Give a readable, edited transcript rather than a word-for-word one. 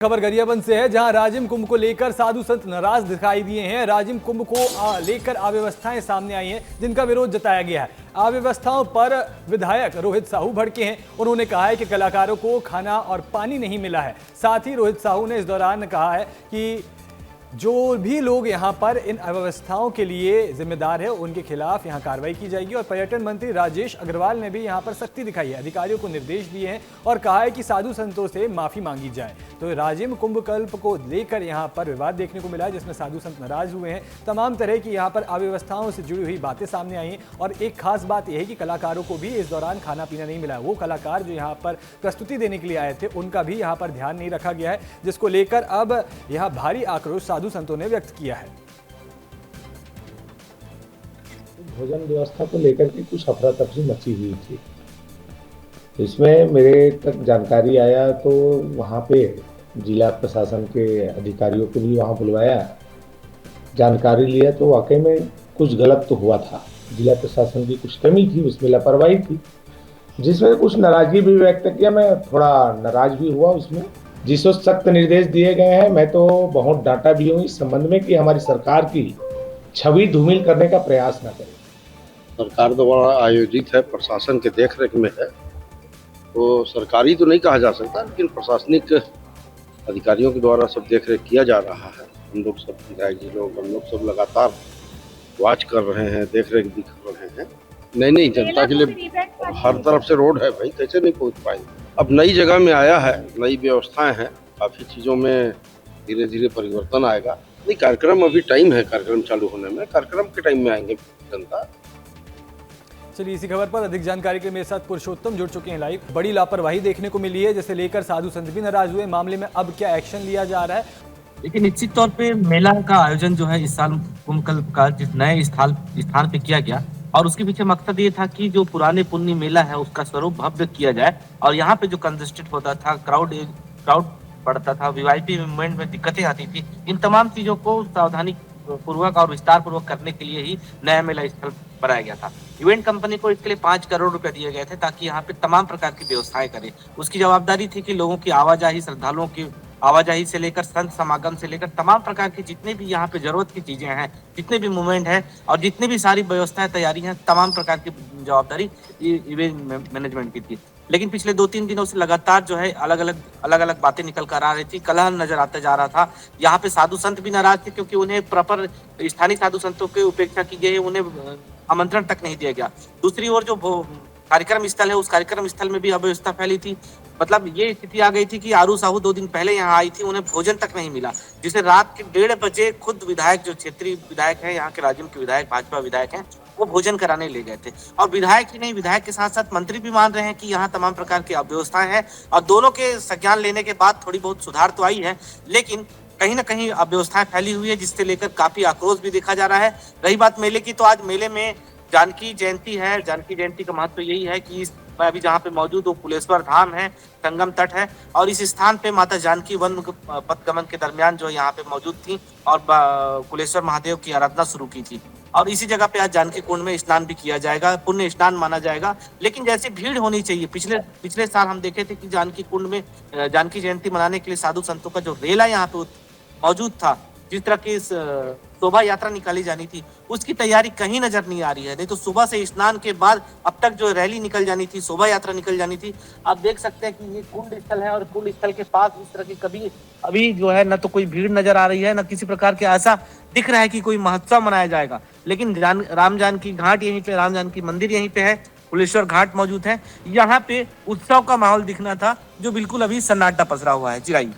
खबर गरियाबंद से है, जहां राजिम कुंभ को लेकर साधु संत नाराज दिखाई दिए हैं। राजिम कुंभ को लेकर अव्यवस्थाएं सामने आई हैं, जिनका विरोध जताया गया है। अव्यवस्थाओं पर विधायक रोहित साहू भड़के हैं। उन्होंने कहा है कि कलाकारों को खाना और पानी नहीं मिला है। साथ ही रोहित साहू ने इस दौरान कहा है कि जो भी लोग यहां पर इन अव्यवस्थाओं के लिए जिम्मेदार है, उनके खिलाफ यहां कार्रवाई की जाएगी। और पर्यटन मंत्री राजेश अग्रवाल ने भी यहां पर सख्ती दिखाई है, अधिकारियों को निर्देश दिए हैं और कहा है कि साधु संतों से माफी मांगी जाए। तो राजिम कुंभ कल्प को लेकर यहां पर विवाद देखने को मिला है, जिसमें साधु संत नाराज हुए हैं। तमाम तरह की यहां पर अव्यवस्थाओं से जुड़ी हुई बातें सामने आई हैं। और एक खास बात यह है कि कलाकारों को भी इस दौरान खाना पीना नहीं मिला। वो कलाकार जो यहाँ पर प्रस्तुति देने के लिए आए थे, उनका भी यहाँ पर ध्यान नहीं रखा गया है, जिसको लेकर अब यहाँ भारी आक्रोश साधु संतों ने व्यक्त किया है। भोजन व्यवस्था को लेकर के कुछ अफरा तफरी मची हुई थी। इसमें मेरे तक जानकारी आया तो वहाँ पे जिला प्रशासन के अधिकारियों को भी वहाँ बुलवाया, जानकारी लिया तो वाकई में कुछ गलत तो हुआ था। जिला प्रशासन की कुछ कमी थी, उसमें लापरवाही थी, जिसमें कुछ नाराजगी भी व्यक्त किया। मैं थोड़ा नाराज भी हुआ उसमें, जिसको सख्त निर्देश दिए गए हैं। मैं तो बहुत डांटा भी हूँ इस संबंध में कि हमारी सरकार की छवि धूमिल करने का प्रयास न करें। सरकार द्वारा आयोजित है, प्रशासन के देखरेख में है, तो सरकारी तो नहीं कहा जा सकता, लेकिन प्रशासनिक अधिकारियों के द्वारा सब देखरेख किया जा रहा है। हम लोग सब विधायक जी लोग, हम लोग सब लगातार वॉच कर रहे हैं, देखरेख भी कर रहे हैं। नहीं, जनता के लिए हर तरफ से रोड है भाई, कैसे नहीं पहुँच पाएंगे। अब नई जगह में आया है, नई व्यवस्थाएं हैं, काफ़ी चीज़ों में धीरे धीरे परिवर्तन आएगा। नहीं, कार्यक्रम अभी टाइम है, कार्यक्रम चालू होने में, कार्यक्रम के टाइम में आएंगे जनता। चलिए, इसी खबर पर अधिक जानकारी के लिए मेरे साथ पुरुषोत्तम जुड़ चुके हैं लाइव। बड़ी लापरवाही देखने को मिली है, जिसे लेकर साधु संत भी नाराज हुए। मामले में अब क्या एक्शन लिया जा रहा है? लेकिन निश्चित तौर पे मेला का आयोजन जो है इस साल कुंभ कल्प का जिस नए स्थान पे किया गया, और उसके पीछे मकसद ये था कि जो पुराने पुण्य मेला है उसका स्वरूप भव्य किया जाए। और यहाँ पे जो कंजेस्टेड होता था, क्राउड बढ़ता था, वीआईपी मूवमेंट में दिक्कतें आती थी, इन तमाम चीजों को सावधानी पूर्वक और विस्तार पूर्वक करने के लिए ही नया मेला स्थल बनाया गया था। इवेंट कंपनी को इसके लिए 5 करोड़ रुपए दिए गए थे, ताकि यहाँ पे तमाम प्रकार की व्यवस्थाएं करे। उसकी जवाबदारी थी कि लोगों की आवाजाही, श्रद्धालुओं की आवाजाही से लेकर संत समागम से लेकर तमाम प्रकार की जितने भी यहाँ पे जरूरत की चीजें हैं, जितने भी मूवमेंट है और जितनी भी सारी व्यवस्थाएं तैयारी हैं, तमाम प्रकार की जवाबदारी इवेंट मैनेजमेंट की थी। लेकिन पिछले 2-3 दिनों से लगातार जो है अलग अलग बातें निकल कर आ रही थी, कलह नजर आता जा रहा था। यहाँ पे साधु संत भी नाराज थे, क्योंकि उन्हें प्रॉपर स्थानीय साधु संतों की उपेक्षा की गई, उन्हें आमंत्रण तक नहीं दिया गया। दूसरी ओर जो कार्यक्रम स्थल है, उस कार्यक्रम स्थल में भी अव्यवस्था फैली थी। मतलब ये स्थिति आ गई थी कि आरू साहू 2 दिन पहले यहाँ आई थी, उन्हें भोजन तक नहीं मिला, जिसे रात के 1:30 बजे खुद विधायक, जो क्षेत्रीय विधायक है यहाँ के राजिम के विधायक, भाजपा विधायक हैं, वो भोजन कराने ले गए थे। और विधायक ही नहीं, विधायक के साथ साथ मंत्री भी मान रहे हैं कि यहाँ तमाम प्रकार की अव्यवस्थाएं हैं। और दोनों के संज्ञान लेने के बाद थोड़ी बहुत सुधार तो आई है, लेकिन कहीं ना कहीं अव्यवस्थाएं फैली हुई है, जिससे लेकर काफी आक्रोश भी देखा जा रहा है। रही बात मेले की, तो आज मेले में जानकी जयंती है। जानकी जयंती का महत्व यही है कि मैं अभी जहाँ पे मौजूद हूँ, कुलेश्वर धाम है, संगम तट है, और इस स्थान पे माता जानकी वन पथगमन के दरमियान जो यहाँ पे मौजूद थी और कुलेश्वर महादेव की आराधना शुरू की थी। और इसी जगह पे आज जानकी कुंड में स्नान भी किया जाएगा, पुण्य स्नान माना जाएगा। लेकिन जैसे भीड़ होनी चाहिए, पिछले साल हम देखे थे कि जानकी कुंड में जानकी जयंती मनाने के लिए साधु संतों का जो रेला यहाँ पे मौजूद था, जिस तरह की शोभा यात्रा निकाली जानी थी, उसकी तैयारी कहीं नजर नहीं आ रही है। नहीं तो सुबह से स्नान के बाद अब तक जो रैली निकल जानी थी, शोभा यात्रा निकल जानी थी। आप देख सकते हैं कि ये कुंड स्थल है, और कुंड स्थल के पास इस तरह की कभी अभी जो है न तो कोई भीड़ नजर आ रही है, न किसी प्रकार के ऐसा दिख रहा है कि कोई महोत्सव मनाया जाएगा। लेकिन राम जानकी घाट यहीं पे, राम जानकी मंदिर यहीं पे है, कुलेश्वर घाट मौजूद है। यहाँ पे उत्सव का माहौल दिखना था, जो बिल्कुल अभी सन्नाटा पसरा हुआ है। चिराई।